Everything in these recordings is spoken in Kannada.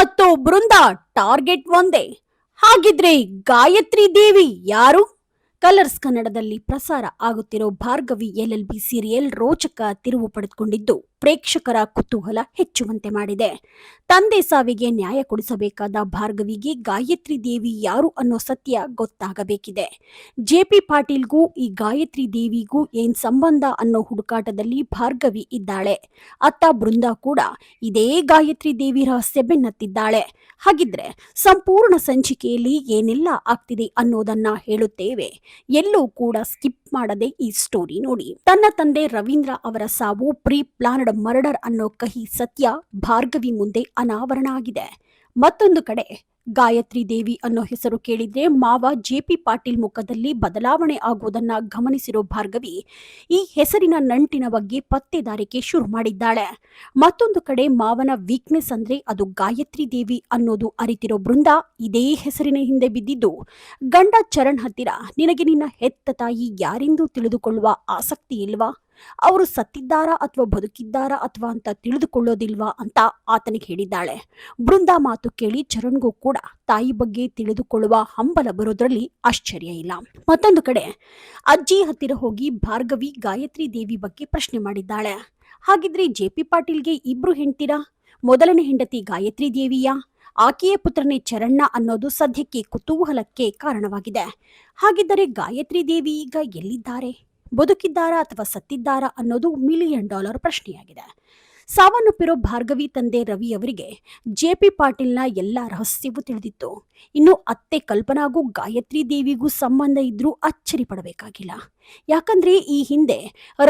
ಮತ್ತು ಬೃಂದಾ ಟಾರ್ಗೆಟ್ ಒಂದೇ. ಹಾಗಿದ್ರೆ ಗಾಯತ್ರಿ ದೇವಿ ಯಾರು? ಕಲರ್ಸ್ ಕನ್ನಡದಲ್ಲಿ ಪ್ರಸಾರ ಆಗುತ್ತಿರೋ ಭಾರ್ಗವಿ LLB ಸೀರಿಯಲ್ ರೋಚಕ ತಿರುವು ಪಡೆದುಕೊಂಡಿದ್ದು ಪ್ರೇಕ್ಷಕರ ಕುತೂಹಲ ಹೆಚ್ಚುವಂತೆ ಮಾಡಿದೆ. ತಂದೆ ಸಾವಿಗೆ ನ್ಯಾಯ ಕೊಡಿಸಬೇಕಾದ ಭಾರ್ಗವಿಗೆ ಗಾಯತ್ರಿ ದೇವಿ ಯಾರು ಅನ್ನೋ ಸತ್ಯ ಗೊತ್ತಾಗಬೇಕಿದೆ. JP ಪಾಟೀಲ್ಗೂ ಈ ಗಾಯತ್ರಿ ದೇವಿಗೂ ಏನ್ ಸಂಬಂಧ ಅನ್ನೋ ಹುಡುಕಾಟದಲ್ಲಿ ಭಾರ್ಗವಿ ಇದ್ದಾಳೆ. ಅತ್ತ ಬೃಂದಾ ಕೂಡ ಇದೇ ಗಾಯತ್ರಿ ದೇವಿ ರಹಸ್ಯ ಬೆನ್ನತ್ತಿದ್ದಾಳೆ. ಹಾಗಿದ್ರೆ ಸಂಪೂರ್ಣ ಸಂಚಿಕೆಯಲ್ಲಿ ಏನೆಲ್ಲ ಆಗ್ತಿದೆ ಅನ್ನೋದನ್ನ ಹೇಳುತ್ತೇವೆ. ಎಲ್ಲೂ ಕೂಡ ಸ್ಕಿಪ್ ಮಾಡದೆ ಈ ಸ್ಟೋರಿ ನೋಡಿ. ತನ್ನ ತಂದೆ ರವೀಂದ್ರ ಅವರ ಸಾವು ಪ್ರೀ ಪ್ಲಾನ್ಡ್ ಮರ್ಡರ್ ಅನ್ನೋ ಕಹಿ ಸತ್ಯ ಭಾರ್ಗವಿ ಮುಂದೆ ಅನಾವರಣ ಆಗಿದೆ. ಮತ್ತೊಂದು ಕಡೆ ಗಾಯತ್ರಿ ದೇವಿ ಅನ್ನೋ ಹೆಸರು ಕೇಳಿದ್ರೆ ಮಾವ JP ಪಾಟೀಲ್ ಮುಖದಲ್ಲಿ ಬದಲಾವಣೆ ಆಗುವುದನ್ನ ಗಮನಿಸಿರೋ ಭಾರ್ಗವಿ ಈ ಹೆಸರಿನ ನಂಟಿನ ಬಗ್ಗೆ ಪತ್ತೆದಾರಿಕೆ ಶುರು ಮಾಡಿದ್ದಾಳೆ. ಮತ್ತೊಂದು ಕಡೆ ಮಾವನ ವೀಕ್ನೆಸ್ ಅಂದ್ರೆ ಅದು ಗಾಯತ್ರಿ ದೇವಿ ಅನ್ನೋದು ಅರಿತಿರೋ ಬೃಂದಾ ಇದೇ ಹೆಸರಿನ ಹಿಂದೆ ಬಿದ್ದಿದ್ದು ಗಂಡ ಚರಣ್ ಹತ್ತಿರ ನಿನಗೆ ನಿನ್ನ ಹೆತ್ತ ತಾಯಿ ಯಾರೆಂದು ತಿಳಿದುಕೊಳ್ಳುವ ಆಸಕ್ತಿ ಇಲ್ವಾ, ಅವರು ಸತ್ತಿದ್ದಾರಾ ಅಥವಾ ಬದುಕಿದ್ದಾರಾ ಅಥವಾ ಅಂತ ತಿಳಿದುಕೊಳ್ಳೋದಿಲ್ವಾ ಅಂತ ಆತನಿಗೆ ಹೇಳಿದ್ದಾಳೆ. ಬೃಂದಾ ಮಾತು ಕೇಳಿ ಚರಣ್ಗೂ ಕೂಡ ತಾಯಿ ಬಗ್ಗೆ ತಿಳಿದುಕೊಳ್ಳುವ ಹಂಬಲ ಬರೋದ್ರಲ್ಲಿ ಆಶ್ಚರ್ಯ ಇಲ್ಲ. ಮತ್ತೊಂದು ಕಡೆ ಅಜ್ಜಿ ಹತ್ತಿರ ಹೋಗಿ ಭಾರ್ಗವಿ ಗಾಯತ್ರಿ ದೇವಿ ಬಗ್ಗೆ ಪ್ರಶ್ನೆ ಮಾಡಿದ್ದಾಳೆ. ಹಾಗಿದ್ರೆ JP ಪಾಟೀಲ್ಗೆ ಇಬ್ರು ಹೆಂಡ್ತೀರಾ? ಮೊದಲನೇ ಹೆಂಡತಿ ಗಾಯತ್ರಿ ದೇವಿಯಾ, ಆಕೆಯ ಪುತ್ರನೇ ಚರಣ್ಣ ಅನ್ನೋದು ಸದ್ಯಕ್ಕೆ ಕುತೂಹಲಕ್ಕೆ ಕಾರಣವಾಗಿದೆ. ಹಾಗಿದ್ದರೆ ಗಾಯತ್ರಿ ದೇವಿ ಈಗ ಎಲ್ಲಿದ್ದಾರೆ, ಬದುಕಿದ್ದಾರಾ ಅಥವಾ ಸತ್ತಿದ್ದಾರಾ ಅನ್ನೋದು $1 ಮಿಲಿಯನ್ ಪ್ರಶ್ನೆಯಾಗಿದೆ. ಸಾವನ್ನಪ್ಪಿರೋ ಭಾರ್ಗವಿ ತಂದೆ ರವಿ ಅವರಿಗೆ JP ಪಾಟೀಲ್ನ ಎಲ್ಲ ರಹಸ್ಯವೂ ತಿಳಿದಿತ್ತು. ಇನ್ನು ಅತ್ತೆ ಕಲ್ಪನಾಗೂ ಗಾಯತ್ರಿ ದೇವಿಗೂ ಸಂಬಂಧ ಇದ್ರೂ ಅಚ್ಚರಿ ಪಡಬೇಕಾಗಿಲ್ಲ. ಯಾಕಂದ್ರೆ ಈ ಹಿಂದೆ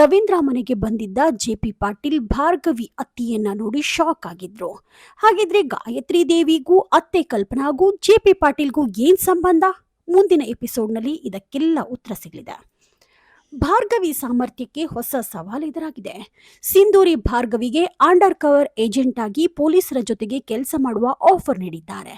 ರವೀಂದ್ರ ಮನೆಗೆ ಬಂದಿದ್ದ JP ಪಾಟೀಲ್ ಭಾರ್ಗವಿ ಅತ್ತಿಯನ್ನ ನೋಡಿ ಶಾಕ್ ಆಗಿದ್ರು. ಹಾಗಿದ್ರೆ ಗಾಯತ್ರಿ ದೇವಿಗೂ ಅತ್ತೆ ಕಲ್ಪನಾಗೂ JP ಪಾಟೀಲ್ಗೂ ಏನ್ ಸಂಬಂಧ? ಮುಂದಿನ ಎಪಿಸೋಡ್ನಲ್ಲಿ ಇದಕ್ಕೆಲ್ಲ ಉತ್ತರ ಸಿಗಲಿದೆ. ಭಾರ್ಗವಿ ಸಾಮರ್ಥ್ಯಕ್ಕೆ ಹೊಸ ಸವಾಲು ಎದುರಾಗಿದೆ. ಸಿಂಧೂರಿ ಭಾರ್ಗವಿಗೆ ಅಂಡರ್ ಕವರ್ ಏಜೆಂಟ್ ಆಗಿ ಪೊಲೀಸರ ಜೊತೆಗೆ ಕೆಲಸ ಮಾಡುವ ಆಫರ್ ನೀಡಿದ್ದಾರೆ.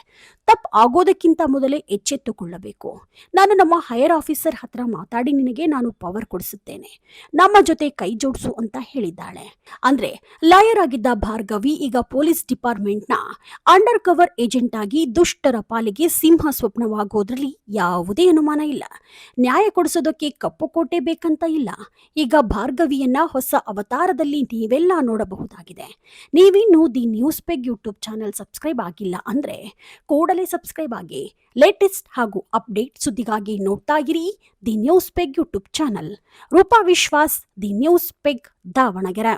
ತಪ್ಪು ಆಗೋದಕ್ಕಿಂತ ಮೊದಲೇ ಎಚ್ಚೆತ್ತುಕೊಳ್ಳಬೇಕು. ನಾನು ನಮ್ಮ ಹೈಯರ್ ಆಫೀಸರ್ ಹತ್ರ ಮಾತಾಡಿ ನಿನಗೆ ನಾನು ಪವರ್ ಕೊಡಿಸುತ್ತೇನೆ, ನಮ್ಮ ಜೊತೆ ಕೈ ಜೋಡಿಸು ಅಂತ ಹೇಳಿದ್ದಾಳೆ. ಅಂದ್ರೆ ಲಾಯರ್ ಆಗಿದ್ದ ಭಾರ್ಗವಿ ಈಗ ಪೊಲೀಸ್ ಡಿಪಾರ್ಟ್ಮೆಂಟ್ನ ಅಂಡರ್ ಕವರ್ ಏಜೆಂಟ್ ಆಗಿ ದುಷ್ಟರ ಪಾಲಿಗೆ ಸಿಂಹ ಸ್ವಪ್ನವಾಗೋದ್ರಲ್ಲಿ ಯಾವುದೇ ಅನುಮಾನ ಇಲ್ಲ. ನ್ಯಾಯ ಕೊಡಿಸೋದಕ್ಕೆ ಕಪ್ಪು ಕೋಟೆ ಬೇಕಂತ ಇಲ್ಲ. ಈಗ ಭಾರ್ಗವಿಯನ್ನ ಹೊಸ ಅವತಾರದಲ್ಲಿ ನೀವೆಲ್ಲ ನೋಡಬಹುದಾಗಿದೆ. ನೀವಿನ್ನು the news peg YouTube channel subscribe ಆಗಿಲ್ಲ ಅಂದ್ರೆ ಕೂಡಲೇ ಸಬ್ಸ್ಕ್ರೈಬ್ ಆಗಿ. ಲೇಟೆಸ್ಟ್ ಹಾಗೂ ಅಪ್ಡೇಟ್ ಸುದ್ದಿಗಾಗಿ ನೋಡ್ತಾ ಇರಿ the news peg YouTube channel. Roopa Vishwas, the news peg, Davanagere.